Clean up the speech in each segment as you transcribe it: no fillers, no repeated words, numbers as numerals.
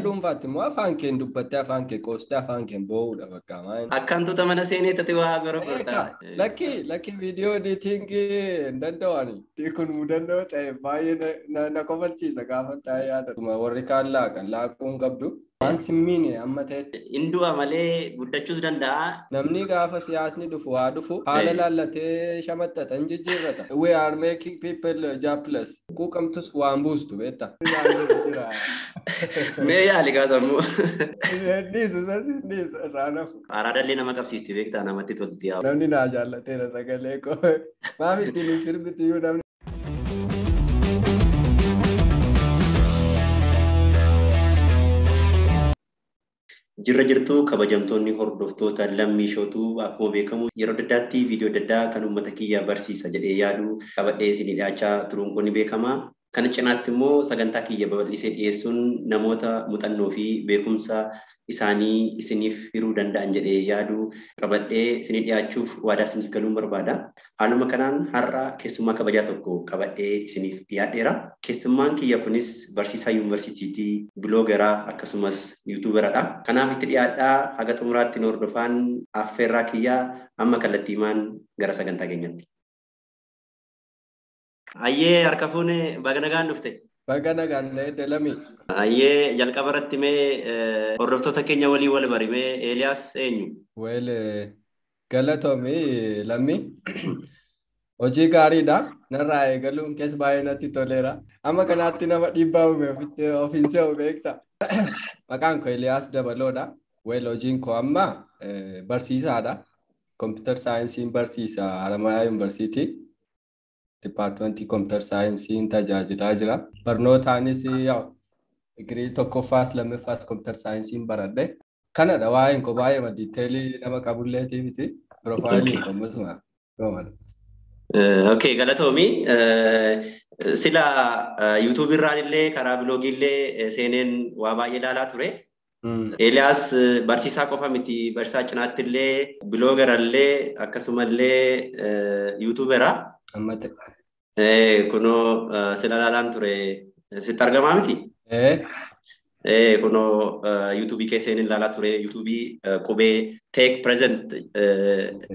dhuunfaatti immoo afaan keen dubbattee afaan kee qoostee afaan keen boo'uudha bakka maal. Akkantu tamana seenee tati waa gorogoortaa. Lakki viidiyoo ediitingii hin danda'ani. Kun mudannoo ta'e baay'ee na kofalchiisa gaafa taa'ee yaadatu. Warri kaan laaquun qabdu. Waan simmiine amma ta'e. Indu'a malee guddachuus danda'a. Namni gaafa siyaasni dhufu waa dhufu haala laallatee shamattatan jijjiirrata. We are making people jobless. Quuqamtus waan buustu beektaa. Mee yaali gaasamuu. Dhiisu irraa nafu. Araadallee nama qabsiisti beektaa namatti tolti. Namni naa jaallateera sagalee koo. Maaf ittiin sirbitiyyuu namni. Jirra jirtuu kabajamtoonni hordoftoota lammii shootuu akkuma beekamu yeroo adda addaatti viidiyoo adda addaa kan uummata kiyya barsiisa jedhee yaadu qabadhee isinii dhiyaachaa turuun kun ni beekama. Kana cinaatti immoo sagantaa kiyya babal'isee dhiyeessuun namoota muuxannoo fi beekumsa isaanii isiniif hiruu danda'an jedhee yaadu qabadhee isinii dhiyaachuuf waadaa isiniif galuun barbaada. Haaluma kanaan har'a keessummaa kabajaa tokko qabadhee isiniif dhiyaadheera. Keessummaan kiyya kunis barsiisaa yuunivarsiitiitii, biloogeraa akkasumas yuutuuberadha. Kanaaf itti dhiyaadhaa haga xumuraatti nu hordofaan affeerraa kiyyaa amma kallattiimaan gara sagantaa keenyatti. Ayyee harka fuune baga nagaan dhufte. Baga nagaan Lamii. Ayyee jalqaba irratti mee hordoftoota keenya walii wal barimee Eeliyaas eenyu? Weel galatoomii Lammii. Hojii gaariidha. Narraa eegaluun keessa baay'ee natti toleera. Amma kanaatti nama dhiibbaa uume ofiin se'u beekta. Maqaan koo Eeliyaas Dabaloodha. Weel hojiin koo amma barsiisaadha. Computer saayinsiin barsiisa Haramayaa Yuunivarsiitii. Departmentii Computer saayinsiin tajaajilaa jira. Barnootaanis digirii tokkoffaas lammaffaas Computer saayinsiin baradhe. Kanadha waa'een koo baay'ee diiteelii nama qabulleetii miti. Piroofaayilii kommisuma. Okay, galatoomi. Sila YouTube irraan illee karaa biloogii illee seeneen waa baay'ee ilaalaa ture. Eeliyaas barsiisaa qofa miti barsiisaa cinaatti illee biloogera illee akkasumallee YouTubeera. Ammate. Kunoo sila ilaalaan ture sitti argamaa miti? Kunoo YouTube keesseen ilaalaa ture YouTube qubee take present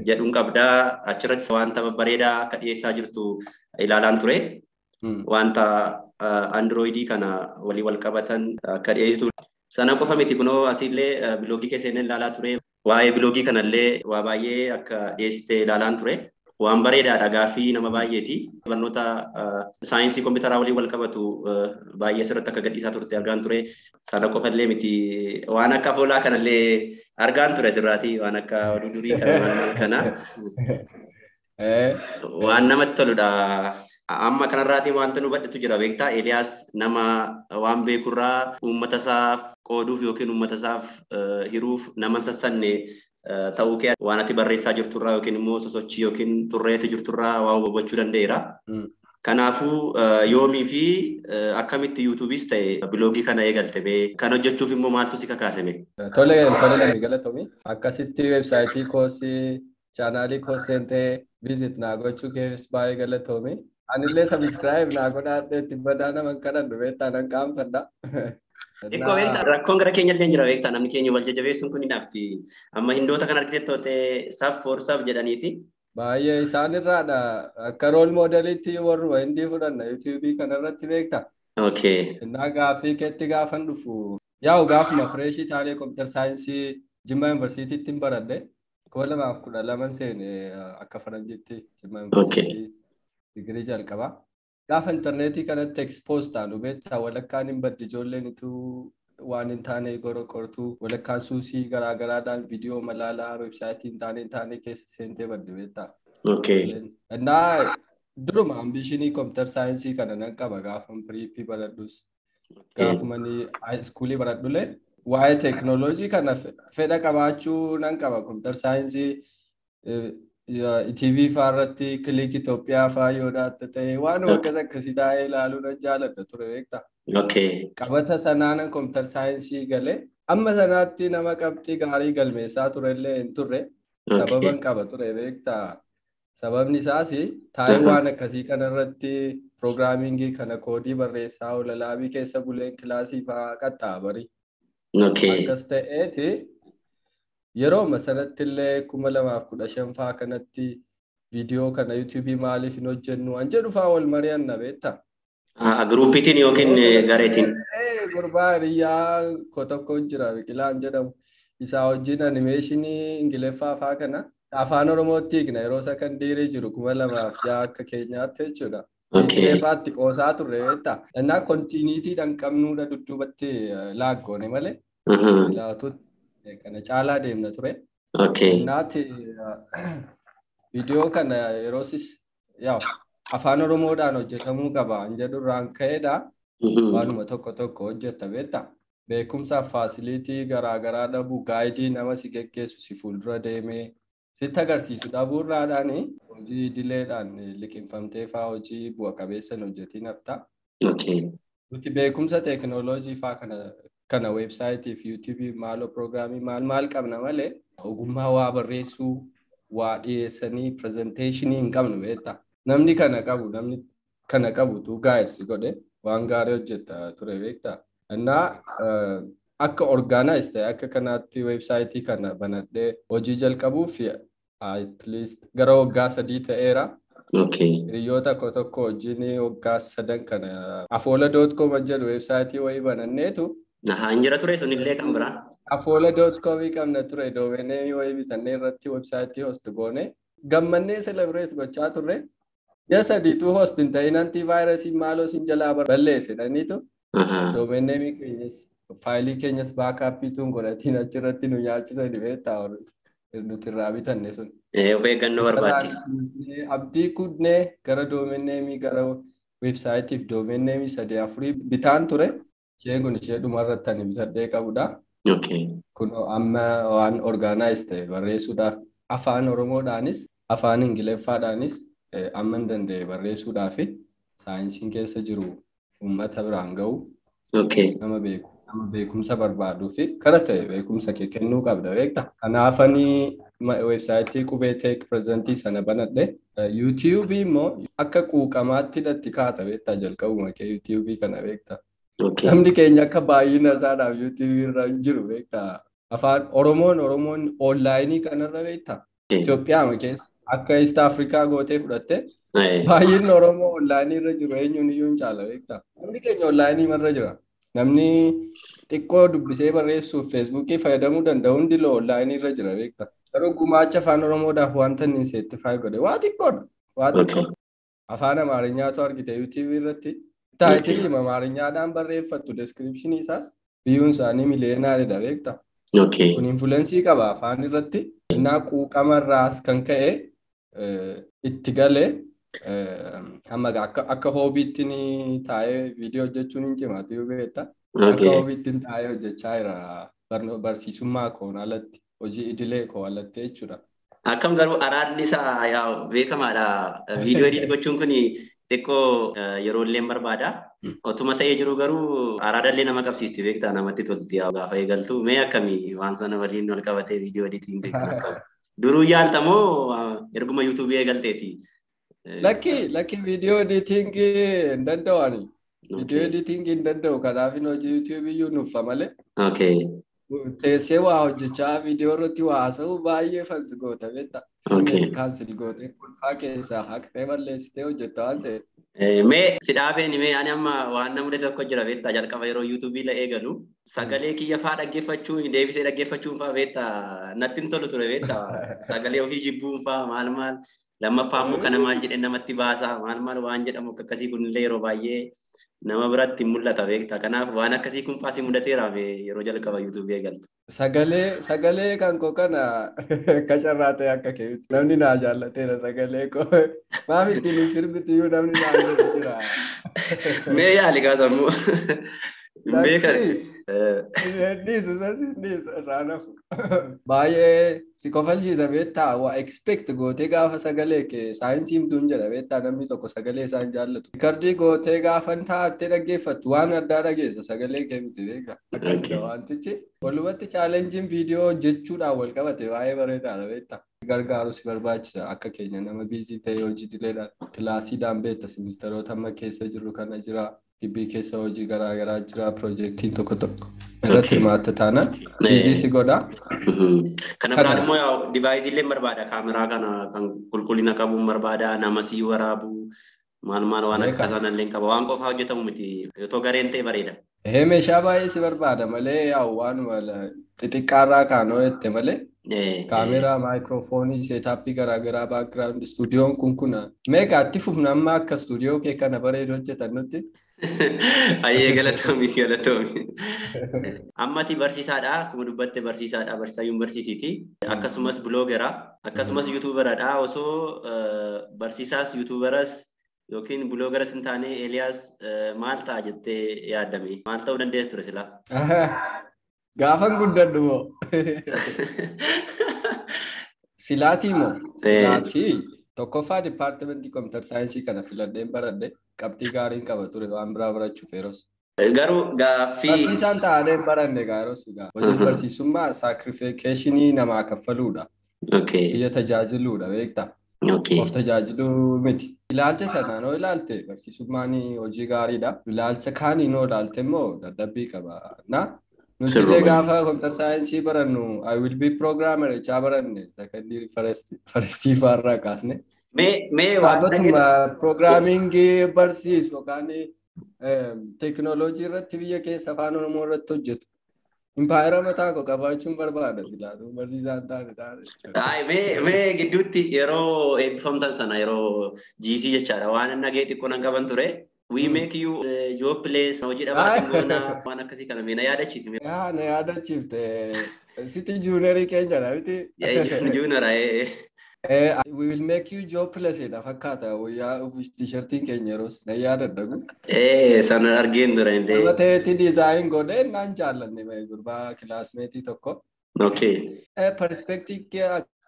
jedhuun qabdaa achirratti wanta bareedaa akka dhiyeessaa jirtu ilaalaan ture. Wanta Androidii kana walii wal qabatan akka dhiyeessitu. Sana qofa miti kunoo asillee biloogii keesseen ilaalaa ture. Waa'ee biloogii kanallee waa baay'ee akka dhiyeessite ilaalaan ture. Waan bareedaadha gaaffii nama baay'eeti. Barnoota saayinsii kompiitaraa waliin wal qabatu baay'ee sirriitti akka gadhiisaa turte argaan ture. Sana qofallee miti waan akka foolaa kanallee argaan ture sirraati waan akka oduu durii kana. Waan namatti toludha. Amma kanarraatiin wanta nu badhatu jira beektaa Eeliyaas nama waan beekurraa uummata isaaf qooduuf yookiin uummata isaaf hiruuf nama sassanne ta'uu kee waan ati barreessaa jirturraa yookiin immoo sosochii yookiin xurreetti jirturraa waa hubachuu danda'eera. Kanaafuu yoomii fi akkamitti YouTubeis ta'e biloogii kana eegalte bee kan hojjechuuf immoo maaltu si kakaasame? Tole Lamii galatoomii. Akkasitti weebsaayitii koosii chaanaalii koosentee viizit naa gochuu keessa baay'ee galatoomii. Anillee sabiskiraayib naa godhaadhee itti badaa naman kadhadhu beektaa nan qaanfadha. Eko beektaa rakkoon gara keenya illee jira beektaa namni keenya wal jajjabeessuun kun hinaafti. Amma hindoota kan argiteettootee sab for sab jedhaniiti. Baay'ee isaan irraadha akka rool moodeliitti warruma hindii fudhanna yuutuubii kanarratti beektaa. Okay. Innaa gaaffii keetti gaafan dhufu yaa'u gaafuma fireeshii taalee kompiitar saayinsii Jimmaa Yuunivarsiitiitti baradhe 2012 seene akka faranjiitti Jimmaa Yuunivarsiitii digirii jalqabaa. Gaafa intarneetii kanatti expose taanu beektaa walakkaan hin baddi ijoolleen ituu waan hin taane qortuu walakkaan suusii garaagaraadhaan viidiyoo malaalaa weebsaayitii hin taane keessa seentee baddi beektaa. Innaa duruma ambishinii kompiitar saayinsii kana nan qaba gaafan piriippii baradhus gaafumanii haayiskuulii baradhulee waa'ee teeknooloojii kana fedha qabaachuu nan qaba kompiitar saayinsii TV faarratti kilik Itoophiyaa faa yoo dhaatte ta'e waan akkasii taa'ee ilaaluu nan jaaladha ture beektaa. Qabata sanaan kompiitar saayinsii galee amma sanaatti nama qabxii gaarii galmeessaa turellee hin turre sababan qaba ture beektaa. Sababni isaas taa'ee waan akkasii kanarratti piroogiraamingii kana koodii barreessaa oola laabii keessa buleen kilaasii fa'aa qaxxaa bari. Akkas ta'eeti yeroo masanatti illee 2015 faa kanatti viidiyoo kana YouTube maaliif hin hojjennu an jedhu faa wal mari'anna beektaa. Gruupiitiin yookiin gareetiin. Gurbaa hiriyaa ko tokko jira Biqilaan jedhamu isaa wajjin animeeshinii Ingiliffaa faa kana afaan Oromootti hiikna yeroo sekondarii jiru 2006 akka keenyaatti jechuudha. Ingiliffaatti qoosaa turre beektaa. Innaa kontiiniitiidhaan qabnuudha dudduubatti laaggoone malee. Laatutti kana caalaa deemna ture. Innaatti viidiyoo kana yeroosis afaan Oromoodhaan hojjetamuu qaba jedhurraan ka'eedha. Waanuma tokko hojjetta beektaa. Beekumsaaf faasiliitii garaagaraa dhabuu gaayidii nama si geggeessu si fuuldura deemee sitti agarsiisu dhabuurraadhaan hojii idileedhaan liqinfamtee fa'aa hojii bu'a qabeessan hojjetiin hafta. Nuti beekumsa teekinooloojii fa'aa kana weebsaayitii fi yuutuubii maaloo piroogiraamii maal qabna malee ogummaa waa barreessuu waa dhiyeessanii pirezenteeshinii hin qabnu beektaa. Namni kana qabutu gaayirsi godhe waan gaarii hojjetta ture beektaa. Innaa akka orgaanaayis ta'e akka kanaatti weebsaayitii kana banadhee hojii jalqabuuf at least gara waggaa 3 ta'eera. Hiriyoota tokko wajjin waggaa 3 kana afoola.com jedhu weebsaayitii wayii bananneetu. Hanjira ture sunillee kan biraa. Afoola.com qabna ture doomeenii wayii bitannee irratti weebsaayitii host goone gammannee celebrate gochaa turre. Yasadiitu host hin ta'in antivaayirasii maaloo sin jalaa balleessedhaniitu. Doomeenii keenyas faayilii keenyas baakaappiituun godhatiin achirratti nu nyaachisan beektaa nuti irraa bitanne sun. Of eeggannoo barbaade. Abdii kudnee gara doomeenii gara weebsaayitiif doomeenii 3-4 bitaan ture. Isheen kun ishee dhumarratti ani bitadhee qabudha. Kun amma waan orgaanaayis ta'e barreessuudhaaf afaan Oromoodhaanis afaan Ingiliffaadhaanis amma hin danda'e barreessuudhaaf saayinsiin keessa jiru uummata biraan ga'u nama beekumsa barbaaduu fi kara ta'e beekumsa kee kennuu qabda beektaa. Kanaafanii weebsaayitii qubee teek pirezentii sana banadhe. YouTube immoo akka quuqamaatti hidhatti kaata beektaa jalqabuma kee YouTube kana beektaa. Namni keenya akka baay'ina isaadhaaf YouTube irra jiru beektaa. Afaan Oromoon onlaayinii kanarra beektaa. Itoophiyaa keessa akka East Afrikaa gootee fudhatte baay'inni Oromoo onlaayinii irra jiru eenyuun iyyuu hin caala beektaa. Namni keenya onlaayinii irra jira. Namni xiqqoo dubbisee barreessuuf feesbuukii fayyadamuu danda'u hundi onlaayinii irra jira beektaa. Garuu gumaacha afaan Oromoodhaaf wanta inni seettifaa godhe waa xiqqoodha. Waa xiqqoo. Afaan Amaariyaatu argite YouTube irratti. Taayitilii Amaariyaadhaan barreeffattu description isaas biyyuun isaanii miliyeenaadha beektaa. Kun influensii qaba afaan irratti. Innaa quuqamarraas kan ka'e itti galee akka hoobiitti taa'ee viidiyoo hojjechuun hin cimaatu beektaa. Akka hoobiitti taa'ee hojjechaa jira barsiisummaa koon alatti hojii idilee koo alatti jechuudha. Akkam garuu araadni isaa beekamaadha. Viidiyoo ediit gochuun kun xiqqoo yeroo illee barbaada. Otuma ta'ee jiru garuu araadallee nama qabsiisti beektaa namatti tolti gaafa eegaltu mee akkamii waan sana waliin wal qabatee viidiyoo ediitiin beekama qabu. Duruu yaaltamoo erguma YouTube eegalteeti. Lakki viidiyoo ediitingii hin danda'ani. Viidiyoo ediitingii hin danda'u kanaaf hojii YouTube iyyuu nuffa malee. Teessee waa hojjechaa viidiyoo irratti waa haasa'u baay'ee fansi goota beektaa. Kaansil gootee kolfaa keessaa haqnee balleessitee hojjetta waan ta'eef. Mee si dhaabeen mee ani amma waan namni tokko jira beektaa jalqaba yeroo YouTube la eegalu sagalee kiyya fa'aa dhaggeeffachuun deebisee dhaggeeffachuun fa'aa beektaa natti hin tolu ture beektaa sagalee ofii jibbuun fa'aa maal lammaffaa immoo kana maal jedhee namatti baasaa maal waan jedhamu akkasii kunillee yeroo baay'ee nama biratti mul'ata beektaa kanaaf waan akkasii kun fa'aa si mudateera yeroo jalqaba YouTube eegaltu. Sagalee kan koo kana akka carraa ta'e akka keetti namni naa jaallateera sagalee koo maaf ittiin sirbitu iyyuu namni naa jira. Mee yaali kaasamuu. Baay'ee si kofalchiisa beektaa waa expect gootee gaafa sagalee kee saayinsii himtuun jedha beektaa namni tokko sagalee isaan jaallatu. Rikardii gootee gaafa taa'attee dhaggeeffattu waan addaa dhageessa sagalee kee miti beekaa. Akkasidha wantichi. Walumatti chaalenjiin viidiyoo hojjechuudhaan wal qabate baay'ee bareedaadha beektaa. Gargaaru si barbaachisa akka keenya nama biizii ta'ee hojii dileedhaan kilaasiidhaan beekta simisteroota amma keessa jiru kana jira. Gibbii keessa hojii garaa jira piroojeektiin tokko irratti hirmaatta taana biizii si godha. Kana biraan immoo divaayizii illee barbaada. Kaameraa kana kan qulqullina qabuun barbaada. Nama sii waraabu maal waan akka sanallee qaba. Waan qofaa hojjetamu miti. Yoo gareen ta'e bareeda. Meeshaa baay'ee si barbaada malee waanuma xixiqqaarraa kaanoo jette malee kaameraa, maayikiroofoonii, seetaappii garaagaraa, baakgiraawundi, istuudiyoon kun meeqa itti fufna amma akka istuudiyoo kee kana bareedu hojjetan nutti. Ayyee galatoomi. Ammati barsiisaadha. Akkuma dubbatte barsiisaadha. Barsiisaa yuunivarsiitiiti. Akkasumas biloogeraa. Akkasumas yuutuuberadha. Osoo barsiisaas yuutuuberas yookiin biloogeras hin taane Eeliyaas maal ta'a jettee yaaddame? Maal ta'uu dandeessu ture silaa? Gaafan guddadhu moo? Silaatii moo? Silaatii tokkoffaa dipaartimentii kompiitar saayinsii kana filadheen baradhe qabxii gaariin qaba ture waan biraa barachuuf yeroos. Garuu gaaffii barsiisaan ta'anii baranne yeroos hojii barsiisummaa saakriifikeeshinii namaa kaffaluudha. Biyya tajaajiluudha beektaa? Of tajaajiluu miti. Ilaalcha sanaan yoo ilaalte barsiisummaan hojii gaariidha. Ilaalcha kaaniin yoo ilaalte immoo dadhabbii qaba. Nuti illee gaafa kompiitar saayinsii barannu I will be programmer jechaa baranne secondary farestii faarraa kaasne. Dhaabbatuma piroograamingii barsiisu yookaan teekinooloojii irratti biyya keessa afaan Oromoo irratti hojjetu. Impaayera mataa koo qabaachuun barbaada silaatu barsiisaan taane. Mee gidduutti yeroo eebbifamtan sana yeroo GC jechaadha waan nagee xiqqoo nan qaban ture. We make you job place hojii dhabaatiin goona waan akkasii kana mee na yaadachiisi. Na yaadachiifte sitii juunerii keenyadha miti. Juunera. We will make you jobless edha fakkaata wayyaa t-shirtiin keenya yeroos na yaadadhagu. Sana argeen ture indee. Nama ta'eetti diizaayin godhee naan jaallanne gurbaa kilaasmeetii tokko. Perspektiivii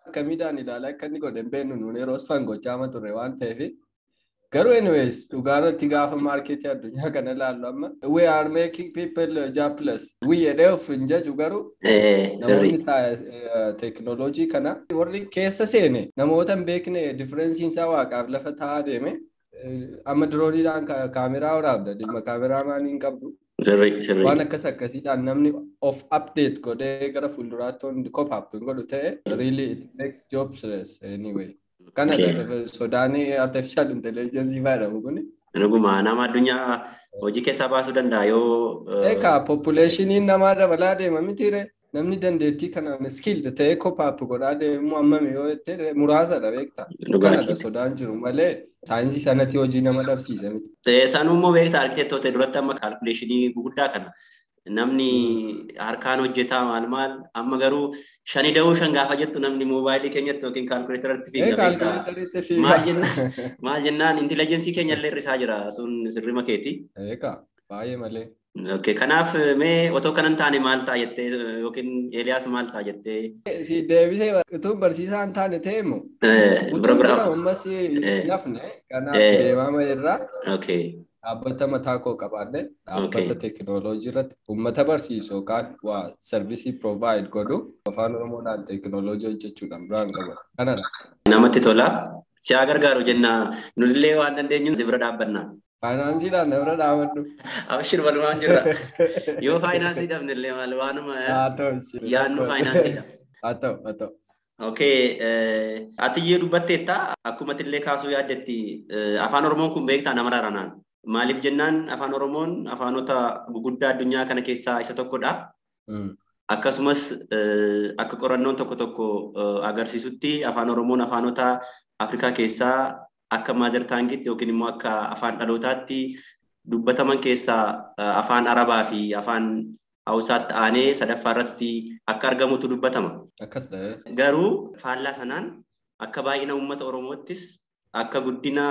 akkamiidhaan ilaala akka inni godhe beenu nuun yeroos fangochaa turre waan ta'eef. Garuu anyways dhugaarratti gaafa maarkeetii addunyaa kana ilaallu amma we are making people jobless. We jedhee of hin jaju garuu namoonni teekinooloojii kana warri keessa seene namoota hin beekne differensiin isaa waaqaaf lafa taa'aa deeme amma dirooniidhaan kaameraa waraabda dhimma kaameraa maanii hin qabdu. Waan akkasiidhaan namni of update godhee gara fuulduraatti cop-up hin godhu ta'e really it makes jobless anyway. Kana sodaanii artificial intelligence fayyadamu kuni. Nuguma nama addunyaa hojii keessaa baasuu danda'a yoo. Populationiin namaa dabalaa deema mitiire namni dandeettii kanaan skilled ta'ee cop-up godhaa deemu hammame yoo jettee muraasadha beektaa. Kanadha sodaan jiru malee saayinsii sanatti hojii nama dhabsiisa miti. Sanummoo beektaa arkiteektoota duratti amma kaalkuleeshinii guguddaa kana namni harkaan hojjetaa maal amma garuu shani da'uu shan gaafa jettu namni moobaayilii keenyatti yookiin kaalkuleeteratti fiigaa. Maal jennaan intelligensii keenya illee hir'isaa jira sun sirrima keeti. Baay'ee malee. Kanaaf mee otoo kanan taane maal ta'a jettee yookiin Eeliyaas maal ta'a jettee. Si deebisee utuu barsiisaa hin taane ta'e immoo. Utuu jira ammas nafne kanaaf deemama irraa. Dhaabbata mataa koo qabaadhe dhaabbata teekinooloojii irratti uummata barsiisu yookaan waa sarvisii provide godhu afaan Oromoodhaan teekinooloojii hojjechuudhaan biraan qaba. Kanadha. Namatti tola. Si haa gargaaru jenna nulillee waan dandeenyu si bira dhaabbanna. Faayinaansiidhaan na bira dhaabadhu. Abshir walumaan jirra. Yoo faayinaansii dhabnellee maal waanuma yaadnu faayinaansiidha. Haa ta'u. Atiyyee dubbatteetta akkuma illee kaasuu yaaddetti afaan Oromoon kun beektaa nama raaranaan. Maaliif jennaan afaan Oromoon afaanota guguddaa addunyaa kana keessaa isa tokkodha. Akkasumas akka qorannoon tokko agarsiisutti afaan Oromoon afaanota Afrikaa keessaa akka maazar taangitti yookiin immoo akka afaan dhalootaatti dubbataman keessaa afaan Arabaa fi afaan Hawusaatti aanee sadaffaa irratti akka argamutu dubbatama. Garuu faallaa sanaan akka baay'ina uummata Oromoottis akka guddina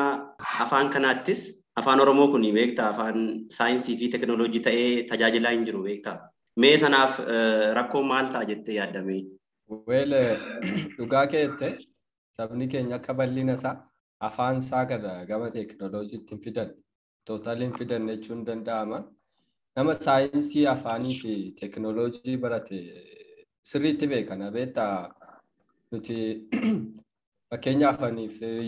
afaan kanaattis afaan Oromoo kun beektaa afaan saayinsii fi teekinooloojii ta'ee tajaajilaa hin jiru beektaa. Mee sanaaf rakkoo maal ta'a jettee yaaddame? Dhugaa keette sabni keenya akka bal'ina isaa afaan isaa kana gama teekinooloojiitti hin fidan tootaalii hin fidan jechuun danda'ama. Nama saayinsii afaanii fi teekinooloojii barate sirriitti beekana beektaa nuti Fakkeenyaaf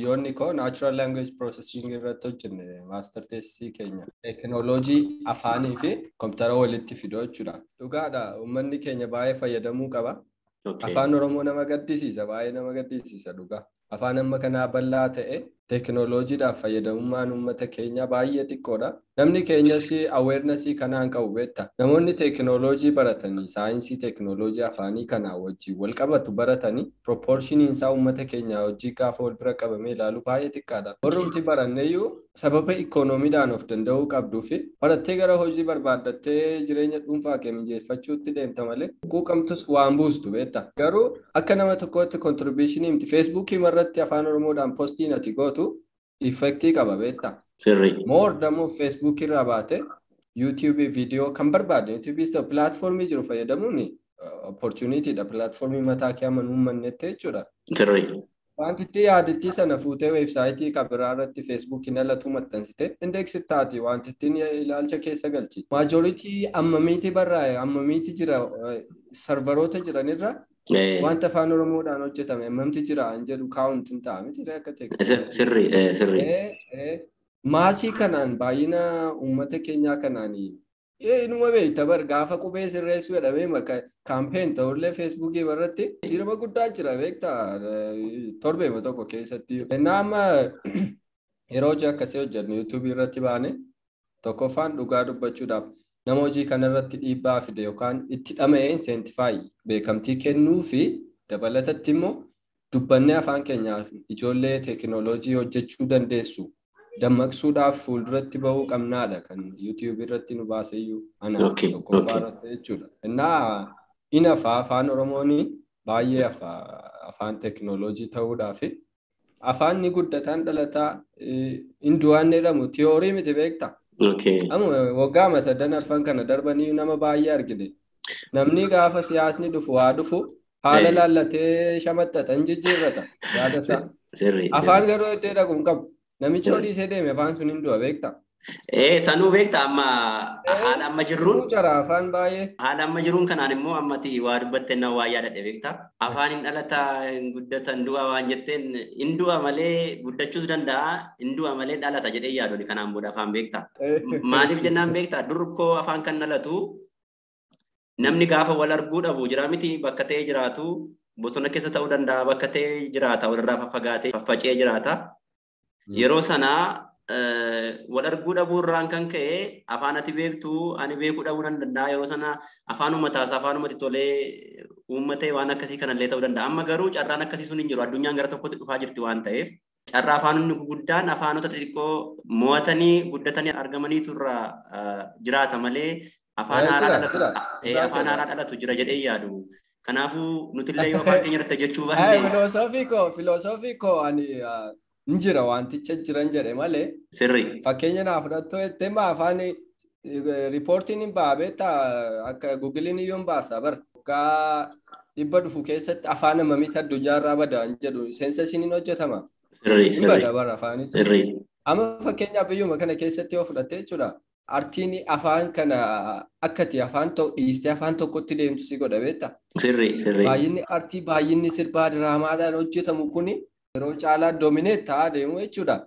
yoonni koo natural language processing irratti hojjenne master thesis keenya teknooloojii afaanii fi kompiitara walitti fiduu jechuudha. Dhugaadha uummanni keenya baay'ee fayyadamuu qaba. Afaan Oromoo nama gaddisiisa baay'ee nama gaddisiisa dhugaa. Afaan amma kanaa bal'aa ta'e teknooloojiidhaaf fayyadamummaan uummata keenya baay'ee xiqqoodha. Namni keenyas awareness kanaan qabu beekta. Namoonni teknooloojii baratanii saayinsii teknooloojii afaanii kanaa wajjin wal qabatu baratanii proportioniin isaa uummata keenya hojii gaafa wal bira qabamee ilaalu baay'ee xiqqaadha. Warrumti baranneeyyuu sababa ikoonomiidhaan of danda'uu qabduu fi barattee gara hojii barbaaddattee jireenya dhuunfaa kee mijeeffachuutti deemta malee quuqamtus waan buustu beekta. Garuu akka nama tokkootti contribution himti feesbuukii irratti afaan Oromoodhaan postiin ati gootu effektii qaba beekta. More dammoo Facebook irraa baate YouTube video kan barbaade YouTube is the platform jiru fayyadamuun opportunity dha platform mataa kee amanuu mannetti jechuudha. Wanti itti yaaditti sana fuutee websaayitii kabiraa irratti Facebook nalatu maxxansite index taati wanti ittiin ilaalcha keessa galchi. Majority ammamiiti barraa'e ammamiiti jira serveroota jiranirra wanta afaan Oromoodhaan hojjetame ammamti jira an jedhu count hin ta'a miti akka ta'e. Sirrii. Maasii kanaan baay'ina uummata keenyaa kanaan inuma beekta bar gaafa qubee sirreessuu jedhamee maka kaampeen ta'ullee feesbuukii irratti jirma guddaa jira beekta torbeema tokko keessatti. Amma yeroo hojii akkasii hojjennu yuutuubii irratti baane tokkoffaan dhugaa dubbachuudhaaf nama hojii kanarratti dhiibbaa fide yookaan itti dhama'ee insentifaayi beekamtii kennuu fi dabalatatti immoo dubbannee afaan keenyaaf ijoollee teknooloojii hojjechuu dandeessu. Dammaqsuudhaaf fuulduratti bahuu qabnaadha kan YouTube irratti nu baaseyyuu ana tokkoffaa irratti jechuudha. Innaa inafa afaan Oromoon baay'ee afaan teknooloojii ta'uudhaaf afaan ni guddataan dhalataa indu'aan jedhamu tiyoorii miti beekta. Waggaa masaddan arfan kana darbanii nama baay'ee argine. Namni gaafa siyaasni dhufu waa dhufu haala laallatee shamaxxatan jijjiirrata yaada isaa. Afaan garuu iddoo dhaqu hin qabu. Namichi olii isee deeme afaan sun hin du'a beekta. Sanuu beekta amma haala amma jirruun. Cara afaan baay'ee. Haala amma jirruun kanaan immoo ammati waa dubbattee na waa yaadadhe beekta. Afaan hin dhalataa hin guddatan du'a waan jetteen hin du'a malee guddachuus danda'a hin du'a malee dhalata jedhee yaadonni kanaan booda afaan beekta. Maaliif jennaan beekta durkoo afaan kan dhalatu namni gaafa wal arguu dhabu jira miti bakka ta'ee jiraatu bosona keessa ta'uu danda'a bakka ta'ee jiraata walirraa faffagaatee faffacee jiraata. Yeroo sana wal arguu dhabuu irraan kan ka'e afaan ati beektu ani beekuu dhabuu danda'a yeroo sana afaanuma taasa afaanumatti tolee uummatee waan akkasii kanallee ta'uu danda'a. Amma garuu carraan akkasii sun hin jiru addunyaan gara tokkotti dhufaa jirti waan ta'eef carraa afaanonni guguddaan afaanota xixiqqoo mo'atanii guddatanii argamaniitu irraa jiraata malee afaan haaraa dhalatu jira jedhee yaadu. Kanaafuu nutillee yoo afaan keenya irratti jechuu baanne. Filosoofii koo ani Njira wanticha jiran jedhe malee. Sirrii. Fakkeenya naaf fudhattoo jettee afaan riippoortiin hin baabetta akka Googiliin iyyuu hin baasa bara. Waggaa 100 dhufu keessatti afaan ammamiitti addunyaarraa badaan jedhu seensasiin hin hojjetama. Sirrii. Hin bada bara afaanichi. Sirrii. Amma fakkeenyaaf biyyuma kana keessatti yoo fudhatte jechuudha. Artiin afaan kana akkati afaan dhiistee afaan tokkotti deemtu si godha beekta. Sirrii. Baay'inni artii baay'inni sirbaa diraamaadhaan hojjetamu kuni yeroo caalaa doomineet ta'aa deemu jechuudha.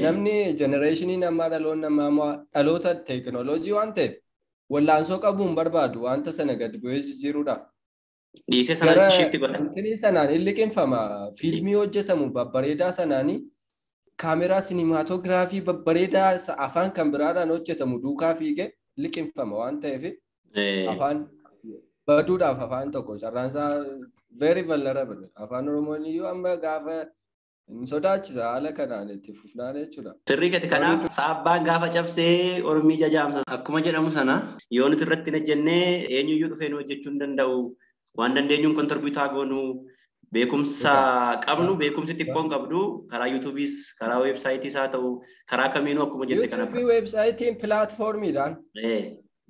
Namni jenereeshiniin ammaa dhaloota teekinooloojii waan ta'eef wallaansoo qabuun barbaadu wanta sana gadi bu'ee jijjiiruudhaaf. Dhiisee sanaan shifti godha. Wanti sanaan hin liqinfama. Fiilmii hojjetamu babbareedaa sanaanii kaameraa sinimaatoogiraafii babbareedaa afaan kan biraadhaan hojjetamu duukaa fiigee liqinfama waan ta'eef afaan baduudhaaf afaan tokko carraansaa very vulnerable. Afaan Oromoon iyyuu amma gaafa sodaachisa haala kanaan itti fufnaan jechuudha. Sirrii gati kanaaf saabbaan gaafa cabsee ormii jajaamsa. Akkuma jedhamu sana yoo nuti irratti hin jennee eenyuyyuu dhufee nu hojjechuu hin danda'u. Waan dandeenyuun kontorbiitaa goonu beekumsa qabnu beekumsi xiqqoon qabdu karaa yuutuubiis karaa weebsaayitii haa ta'u karaa kamiinuu akkuma jette kana. Yuutuubii weebsaayitiin pilaatfoormiidhaan.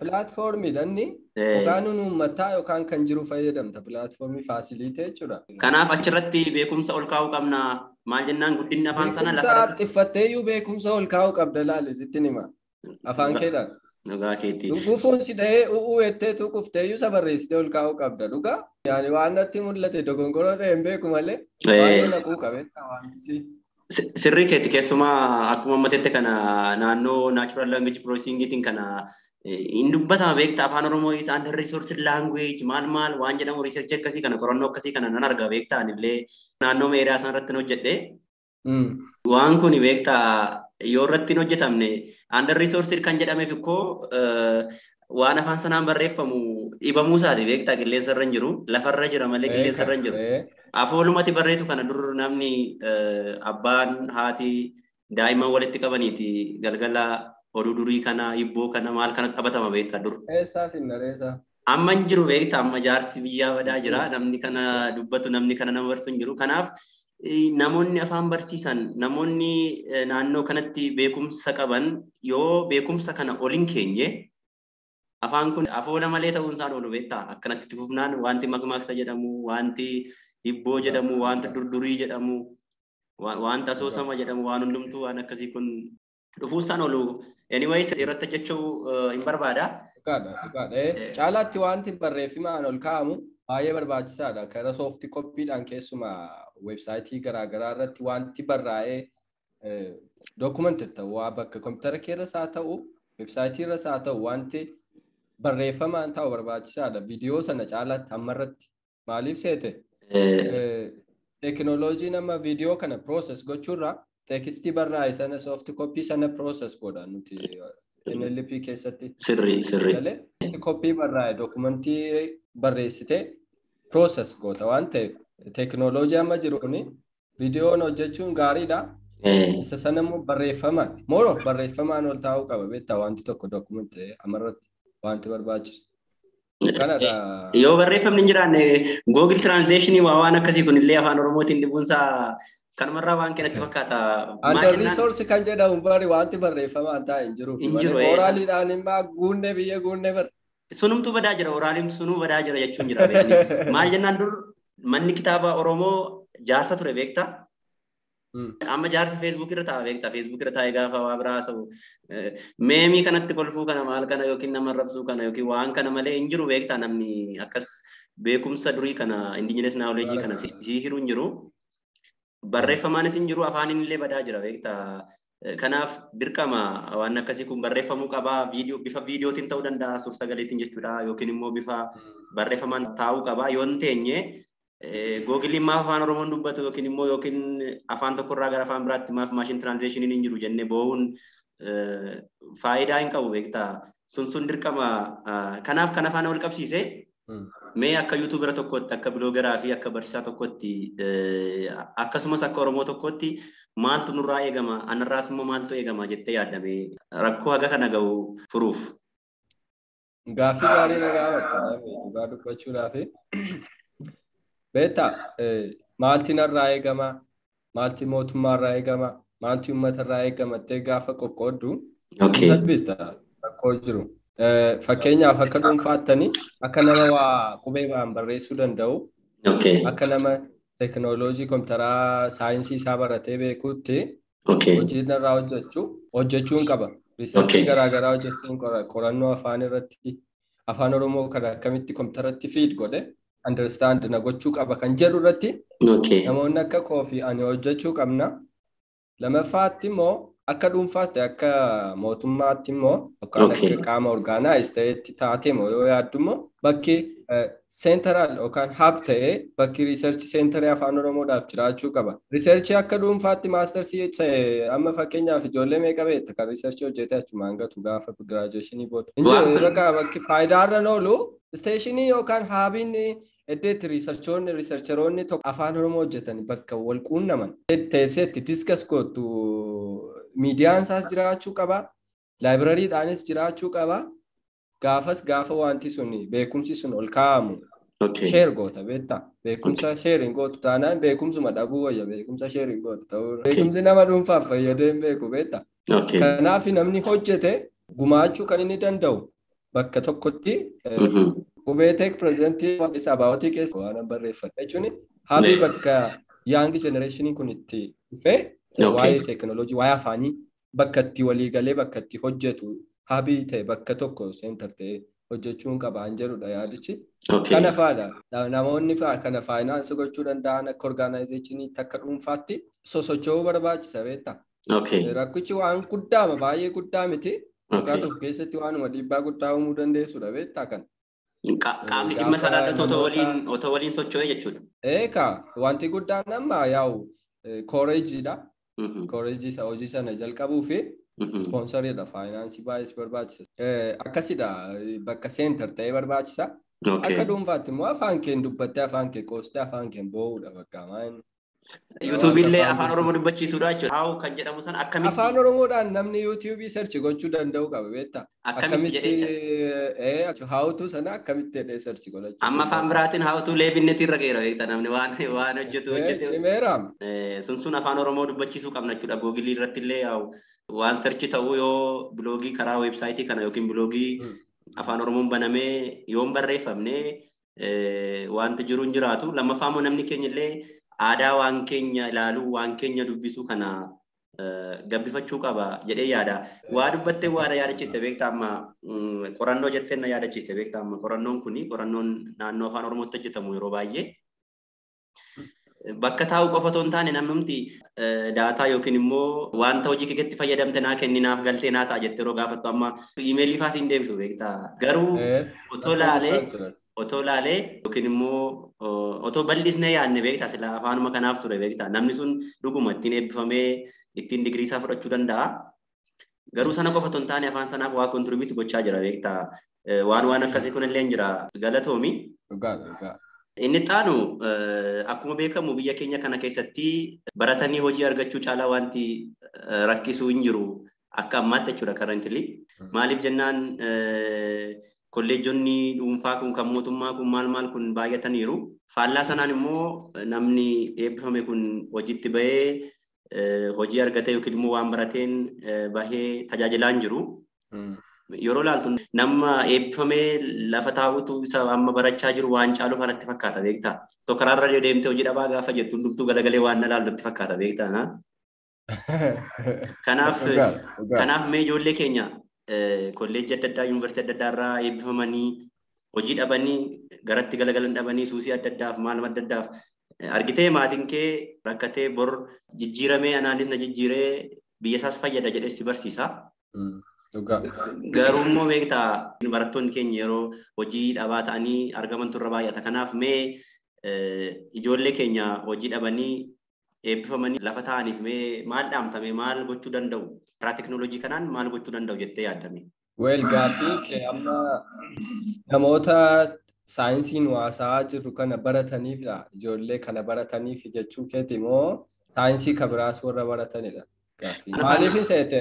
Pilaatfoormiidhaan yookaan uummataa yookaan kan jiru fayyadamta pilaatfoormii faasiliitee jechuudha. Kanaaf achirratti beekumsa ol kaa'uu qabna. Maal jennaan guddinni afaan sana lafa. Beekumsa xiffatteeyyuu beekumsa ol kaa'uu qabda laale sittin hima. Afaan keedhaan. Dhugaa keetii. Gufuun si dhahee uwwettee tuquftee iyyuu isa barreessitee ol kaa'uu qabda dhugaa. Yaani waan natti mul'ate dogongoroo ta'e hin beeku malee baay'ee naquu qabeetta wantichi. Sirrii keetii keessumaa akkuma ammatetti kana naannoo natural language processing'iitiin kana hin dubbatama beektaa afaan Oromoo is under resource language maal waan jedhamu research akkasii kana qorannoo akkasii kana nan argaa beektaa anillee naannoo meeraa isaan irratti hojjedhe. Waan kun beektaa yoo irratti hin hojjetamne under resource kan jedhameef ikkoo waan afaan sanaan barreeffamu dhibamuu isaati beektaa qilleensa irra hin jiru lafarra jira malee qilleensa irra hin jiru. Afoolumatti barreetu kana dur namni abbaan haati daa'imman walitti qabaniiti galgala oduu durii kana hibboo kana maal kana taphatama beektaa dur. Eessaa finnareessaa. Amma hin jiru beektaa amma jaarsi biyyaa badaa jira namni kana dubbatu namni kana nama barsu hin jiru kanaaf namoonni afaan barsiisan namoonni naannoo kanatti beekumsa qaban yoo beekumsa kana ol hin keenye afaan kun afoola malee ta'uun isaan oolu beektaa akkanatti fufnaan wanti makmaaksa jedhamu wanti hibboo jedhamu wanti durdurii jedhamu wanta asoosama jedhamu waan hundumtuu waan akkasii kun dhufuu isaan oolu anyways irratti jechuu hin barbaada. Caalaatti wanti barreeffamaan ol kaa'amu baay'ee barbaachisaadha. Karaa soofti koppiidhaan keessumaa weebsaayitii garaagaraa irratti wanti barraa'ee dookumentii ta'u waa bakka kompiitara keerras haa ta'u weebsaayitii irras haa ta'u wanti barreeffamaan ta'u barbaachisaadha. Viidiyoo sana caalaatti ammarratti maaliif seete? Teekinooloojii nama viidiyoo kana pirooses gochuurraa teekstii barraa'e sana soofti koppii sana pirooses godha nuti NLP keessatti. Sirrii. Koppii barraa'e dookumentii barreessitee pirooses goota waan ta'eef teekinooloojii amma jiruuni viidiyoon hojjechuun gaariidha. Isa sana immoo barreeffamaan mooroof barreeffamaan ol taa'uu qaba beektaa wanti tokko dookumentii amarratti wanti barbaachisu. Yoo barreeffamni hin jiraanne Google Translationii waan akkasii kunillee afaan Oromootiin dhibuunsaa kanumarraa waan kanatti fakkaata. Under resource kan jedhamu bari wanti barreeffamaan taa'e hin jiru. Oraaliidhaan immoo guunnee biyya guunnee bara. Sunumtu badaa jira oraaliin sunuu badaa jira jechuun jira. Maal jennaan dur manni kitaaba Oromoo jaarsa ture beektaa? Amma jaarsi Facebook irra ta'a beektaa Facebook irra taa'ee gaafa waa biraa haasa'u meemii kanatti kolfuu kana maal kana yookiin nama rabsuu kana yookiin waan kana malee hin jiru beektaa namni akkas beekumsa durii kana indigenous knowledge kana hiiru hin jiru barreeffamaanis hin jiru afaaniin illee badaa jira beektaa kanaaf dirqama waan akkasii kun barreeffamuu qabaa bifa viidiyootiin ta'uu danda'a suur sagaleetiin jechuudha yookiin immoo bifa barreeffamaan taa'uu qabaa yoo hin teenye Google maaf afaan Oromoon dubbatu yookiin afaan tokkorraa gara afaan biraatti maaf maashin tiraanzleeshiniin hin jiru jennee bo'uun faayidaa hin qabu beektaa sun dirqama kanaaf kan afaan wal qabsiisee mee akka yuutuubera tokkotti akka biloogaraa fi akka barsiisaa tokkotti akkasumas akka Oromoo tokkotti maaltu nurraa eegama anarraas immoo maaltu eegama jettee yaadame rakkoo haga kana ga'u furuuf. Gaaffii gaarii nagaa dhugaa dubbachuudhaaf beektaa maalti narraa eegama maalti mootummaarraa eegama maalti uummatarraa eegamattee gaafa qoqqooddu salphista rakkoo jiru. Fakkeenyaaf akka dhuunfaattanii akka nama waa qubeedhaan barreessuu danda'u akka nama teekinooloojii kompiitaraa saayinsii isaa baratee beekuutti hojii irraa hojjechuun qaba. Riisarchii garaagaraa hojjechuun qorannoo afaan irratti afaan Oromoo kana akkamitti kompiitaratti fiid godhe understand na gochuu qaba kan jedhu irratti namoonni akka koofi ani hojjechuu qabna. Lamaffaatti immoo akka dhuunfaas ta'e akka mootummaatti immoo yookaan akka qaama orgaanaayis ta'etti taatee immoo yoo yaaddu immoo bakki seentaraal yookaan hab ta'ee bakki riisarchii seentarii afaan Oromoodhaaf jiraachuu qaba. Riisarchii akka dhuunfaatti maastarsii ta'e amma fakkeenyaaf ijoollee meeqa beekta kan riisarchii hojjetee achumaan gatu gaafa giraajuweeshinii booda. Injiru bakka bakki faayidaarra oolu isteeshinii yookaan haabiin eddeetti riisarcheroonni tokko afaan Oromoo hojjetan bakka wal quunnaman teesseetti diskas gootu miidiyaan isaas jiraachuu qaba laayibirariidhaanis jiraachuu qaba gaafas gaafa wanti sun beekumsi sun ol kaa'amu sheer goota beektaa beekumsa sheeriin gootu taanaan beekumsuma dhabuu wayya beekumsa sheeriin gootu ta'uu beekumsi nama dhuunfaaf fayyadee hin beeku beektaa kanaaf namni hojjete gumaachuu kan inni danda'u bakka tokkotti Kubeetek prezentii isa abaawwatii keessa waan barreeffadha jechuun haalli bakka young generation kun itti dhufee waa'ee teekinooloojii waa'ee afaanii bakka itti walii galee bakka itti hojjetu habii ta'e bakka tokko center ta'e hojjechuun qabaan jedhudha yaadichi. Kana faadha. Namoonni kana faayinaansi gochuu danda'an akka orgaanaayzeeshinii akka dhuunfaatti sosocho'uu barbaachisa beektaa. Rakkichi waan guddaa baay'ee guddaa miti. Waggaa tokko keessatti waanuma dhiibbaa guddaa uumuu dandeessudha beektaa kan. Qaamni dhimma salaallatu otoo waliin socho'ee jechuudha. Wanti guddaan amma yaa'u kooreejiidha. Kooreejii hojii sana jalqabuu fi ispoonsariidha. Faayinaansii baay'ee barbaachisa. Akkasidha bakka seentar ta'ee barbaachisa. Akka dhuunfaatti immoo afaan keen dubbattee afaan kee qoostee afaan keen boo'uudha bakka maayini. YouTube illee afaan Oromoo dubbachiisuudha jechuudha. Haa kan jedhamu sana akkamitti? Afaan Oromoodhaan namni YouTube search gochuu danda'u qaba beektaa. Akkamitti haawutuu sana akkamitti jedhee search godhachuu. Amma afaan biraatiin haawutuu leebinnetii irra geera beektaa namni waan hojjetu hojjete. Cimeeraam. Sun afaan Oromoo dubbachiisuu qabna jechuudha. Googilii irratti illee waan search ta'uu yoo biloogii karaa weebsaayitii kana yookiin biloogii afaan Oromoon banamee yoon barreeffamne wanti jiru hin jiraatu. Lammaffaa immoo namni keenya illee aadaa waan keenya ilaaluu waan keenya dubbisuu kana gabbifachuu qaba jedhee yaada. Waa dubbattee waan yaadachiiste beektaa amma qorannoo jettee na yaadachiiste beektaa amma qorannoon kuni qorannoon naannoo afaan Oromootti hojjetamu yeroo baay'ee bakka taa'u qofa otoo hin taane namnumti daataa yookiin immoo wanta hojii keessatti fayyadamte naa kenninaaf galtee naa ta'a jettee yeroo gaafattu amma iimeelii faasiin deebisu beektaa. Garuu otoo laalee yookiin immoo otoo bal'isnee yaadne beektaa sila afaanuma kanaaf ture beektaa namni sun dhuguma ittiin eebbifamee ittiin digirii isaa fudhachuu danda'a. Garuu sana qofa otoo hin taane afaan sanaaf waa kontribiuuti gochaa jira beektaa. Waan akkasii kunillee hin jira galatoomi. Inni taanu akkuma beekamu biyya keenya kana keessatti baratanii hojii argachuu caalaa wanti rakkisuu hin jiru akka ammaatti jechuudha currently. Maaliif jennaan kolleejjonni dhuunfaa kun kan mootummaa kun maal kun baay'ataniiru. Faallaa sanaan immoo namni eebbifame kun hojiitti bahee hojii argatee yookiin immoo waan barateen bahee tajaajilaa hin jiru. Yeroo laaltu nama eebbifamee lafa taa'utu isa amma barachaa jiru waan caalu fanatti fakkaata beektaa. Tokkaraarra deemtee hojii dhabaa gaafa jettu hundumtuu galagalee waan ilaallutti fakkaata beektaa. Kanaaf mee ijoollee keenya kolleejjii adda addaa yuunivarsiitii adda addaa irraa eebbifamanii hojii dhabanii garatti galagalan dhabanii suusii adda addaaf maaluma adda addaaf argitee maatiin kee rakkatee bor jijjiiramee anaanis na jijjiiree biyya isaas fayyada jedhee si barsiisa. Garuu immoo beektaa barattoonni keenya yeroo hojii dhabaa ta'anii argaman turre baay'ata. Kanaaf mee ijoollee keenya hojii dhabanii eebbifamanii lafa ta'aniif mee maal dhaamtame maal gochuu danda'u? Karaa teknooloojii kanaan maal gochuu danda'u jettee yaaddame? Gaaffii kee amma namoota saayinsiin waasaa jiru kana barataniifidha. Ijoollee kana barataniif jechuu keeti immoo saayinsii kan biraas warra baratanidha. Maaliif seete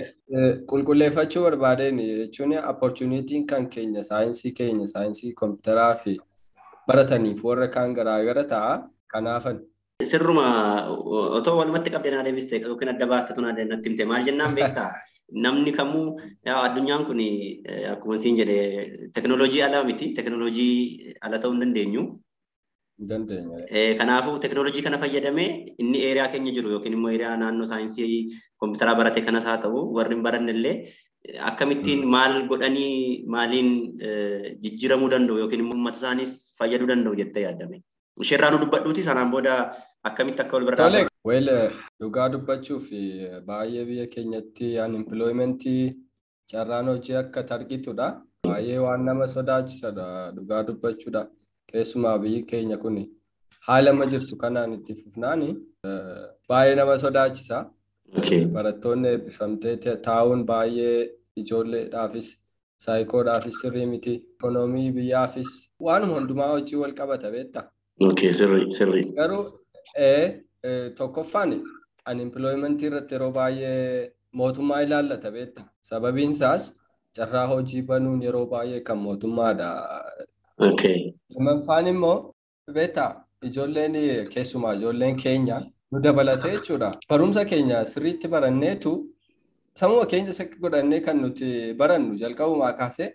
qulqulleeffachuu barbaadeen jechuun opportunitiin kan keenya saayinsii kompiitaraa fi barataniif warra kaan garaagara ta'a. Kanaafan. Sirruma otoo walumatti qabdee naa deebiste yookiin adda baastatu naa natti himte maal jennaan beektaa? Namni kamuu addunyaan kun akkuma siin jedhee teknooloojii alaa miti. Teknooloojii ala ta'uu hin dandeenyu. Kanaafuu teknooloojii kana fayyadamee inni eeriyaa keenya jiru yookiin immoo eeriyaa naannoo saayinsii kompiitaraa barate kanas haa ta'u warri hin baranne illee akkamittiin maal godhanii maaliin jijjiiramuu danda'u yookiin immoo uummata isaanis fayyaduu danda'u jettee yaaddame. Isheerraa nu dubbadhuuti sanaan booda akkamitti akka wal bira dhaabatu. Dhugaa dubbachuuf baay'ee biyya keenyatti unemploymentii carraan hojii akka targitudha. Baay'ee waan nama sodaachisadha dhugaa dubbachuudha. Keessumaa biyyi keenya kun haala amma jirtu kanaan itti fufnaan baay'ee nama sodaachisa. Barattoonni eebbifamtee taa'uun baay'ee ijoolleedhaafis saayikoodhaafis sirrii miti. Ikoonoomii biyyaafis waanuma hundumaa hojii wal qabata beektaa. Sirrii. Garuu tokkoffaan unemploymentii irratti yeroo baay'ee mootummaa ilaallata beektaa. Sababiin isaas carraa hojii banuun yeroo baay'ee kan mootummaadha. Lammaffaan immoo beektaa ijoolleen keessumaa ijoolleen keenya nu dabalatee jechuudha. Barumsa keenya sirriitti baranneetu sammuu keenya sakki godhannee kan nuti barannu jalqabumaa kaasee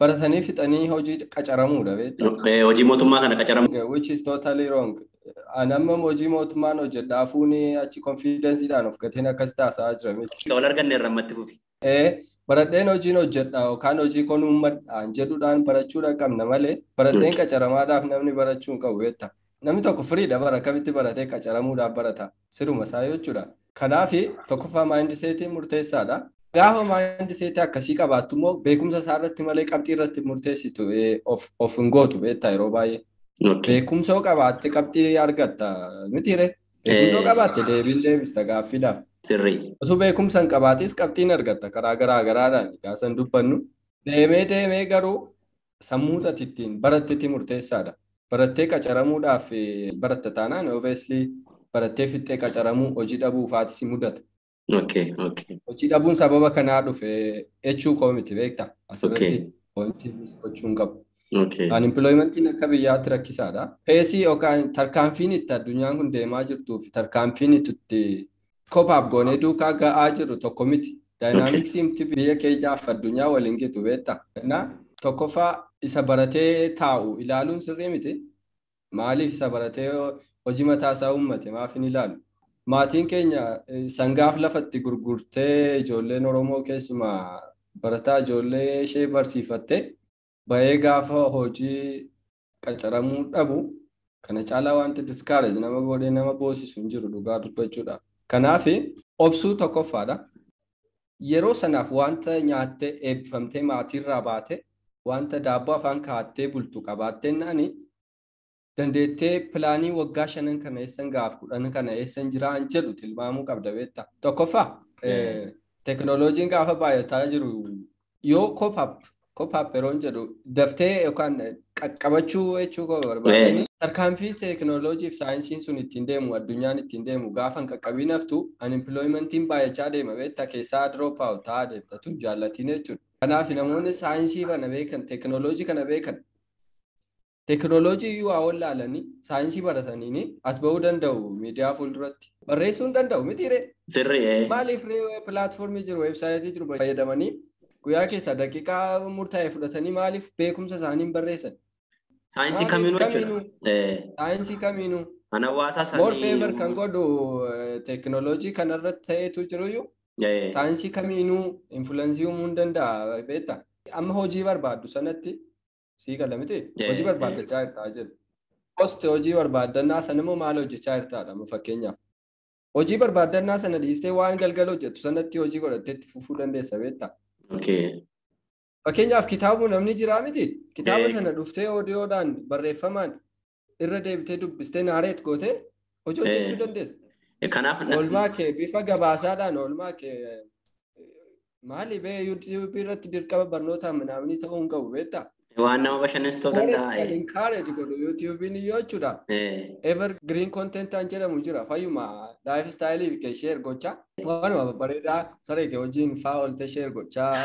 baratanii fixanii hojii qacaramuudha beektaa. Hojii mootummaa kana qacaramu. Which is totally wrong. Anamma hojii mootummaan hojjedhaafuun achi konfiidensiidhaan of gateen akkas taasisaa jira miti. Wal arganne irraa matti fufi. Baradheen hojiin hojjedha yookaan hojii kun uummadhaan jedhuudhaan barachuudha qabna malee baradheen qacaramaadhaaf namni barachuu hin qabu beekta. Namni tokko firiidha bara akkamitti baratee qacaramuudhaaf barata siruma isaa jechuudha. Kanaaf tokkoffaa maayindiseetiin murteessaadha. Gaafa maayindiseetii akkasii qabaattu immoo beekumsa isaa irratti malee qabxii irratti murteessitu of hin gootu beektaa yeroo baay'ee. Beekumsa qabaatte qabxii argatta mitiire. Beekumsa qabaatte deebiin deebista gaaffiidhaaf. Osoo beekumsa hin qabaatis qabxiin argatta karaa garaagaraadhaan gaasan dubbannu. Deemee garuu sammuuta ittiin barattetti murteessaadha. Barattee qacaramuudhaaf baratta taanaan obviously barattee fixxee qacaramuu hojii dhabuufaatis mudata. Hojii dhabuun sababa kanaa dhufe jechuu koo miti beektaa asirratti wanti gochuu hin qabu. Unemploymentiin akka biyyaatti rakkisaadha. Peesii yookaan tarkaanfiin itti addunyaan kun deemaa jirtuuf tarkaanfiin itti kophaaf goonee duukaa ga'aa jiru tokko miti. Daayinaamiksii biyya keenyaaf addunyaa waliin gitu beektaa. Tokkoffaa isa baratee taa'u ilaaluun sirrii miti. Maaliif isa baratee hojii mataa isaa uummate maaf hin ilaalu? Maatiin keenya sangaaf lafatti gurgurtee ijoolleen Oromoo keessumaa barataa ijoollee ishee barsiifattee bahee gaafa hojii qacaramuu dhabu kana caalaa wanti discourage nama godhee nama boosisu hin jiru dhugaa dubbachuudha. Kanaaf obsuu tokkoffaadha. Yeroo sanaaf wanta nyaattee eebbifamtee maatiirraa baate wanta daabboo afaan kaa'attee bultu qabaattee naani dandeettee pilaanii waggaa 5 kana eessan gaaf 10 kana eessan jiraan jedhu tilmaamuu qabda beektaa. Tokkoffaa teknooloojiin gaafa baay'ataa jiru yoo kophaap yeroon jedhu daftee yookaan qaqqabachuu jechuu koo barbaadanii tarkaanfii teknooloojiif saayinsiin sun ittiin deemu addunyaan ittiin deemu gaafa hin qaqqabiin haftu unemploymentiin baay'achaa deema beektaa keessaa drop out ta'aa deemtatu jaallatiin jechuudha. Kanaaf namoonni saayinsii kana beekan teknooloojii kana beekan teknooloojii iyyuu haawwan laalanii saayinsii barataniini as bahuu danda'u miidiyaa fuulduratti barreessuu hin danda'u mitiire. Maaliif pilaatfoormii jiru weebsaayitii jiru fayyadamanii guyyaa keessa daqiiqaa murtaa'e fudhatanii maaliif beekumsa isaanii barreessan? Saayinsii kamiinuu jechuudha. Saayinsii kamiinuu. Ana hawaasaa sanii. More favor kan godhu teknooloojii kanarratti ta'eetu jiruyyuu. Saayinsii kamiinuu influensii uumuu hin danda'a beektaa. Amma hojii barbaaddu sanatti sii gala miti hojii barbaaddachaa jirtaa jiru. Post hojii barbaaddannaa sana immoo maal hojjechaa jirtaadha fakkeenyaaf. Hojii barbaaddannaa sana dhiistee waan galgala hojjettu sanatti hojii godhattee itti fufuu dandeessa beektaa. Fakkeenyaaf kitaabuu namni jiraa miti kitaaba sana dhuftee oodiyoodhaan barreeffamaan irra deebitee dubbistee naareet gootee hojii hojjechuu dandeessa. Oolmaa kee bifa gabaasaadhaan oolmaa kee maali bee yuutuubii irratti dirqama barnootaan minaamni ta'uu hin qabu beektaa. Waan nama bashannansiisuu danda'a. Encourage godhu yuutuubiin iyyuu jechuudha. Evergreen content an jedhamu jira fayyuma lifestyle kee share gochaa. Waanuma bareedaa saree kee hojiin fa'aa oolte share gochaa